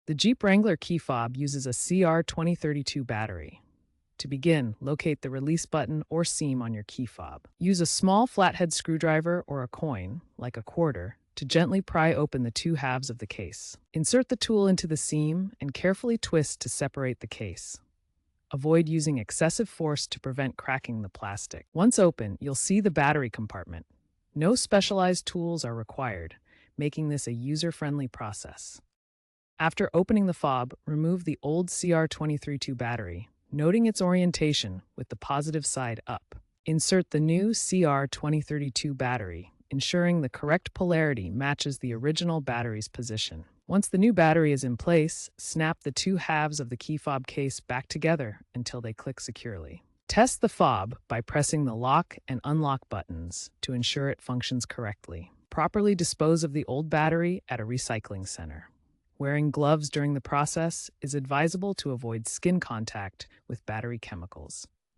The Jeep Wrangler key fob uses a CR2032 battery. To begin, locate the release button or seam on your key fob. Use a small flathead screwdriver or a coin, like a quarter, to gently pry open the two halves of the case. Insert the tool into the seam and carefully twist to separate the case. Avoid using excessive force to prevent cracking the plastic. Once open, you'll see the battery compartment. No specialized tools are required, making this a user-friendly process. After opening the fob, remove the old CR2032 battery, noting its orientation with the positive side up. Insert the new CR2032 battery, ensuring the correct polarity matches the original battery's position. Once the new battery is in place, snap the two halves of the key fob case back together until they click securely. Test the fob by pressing the lock and unlock buttons to ensure it functions correctly. Properly dispose of the old battery at a recycling center. Wearing gloves during the process is advisable to avoid skin contact with battery chemicals.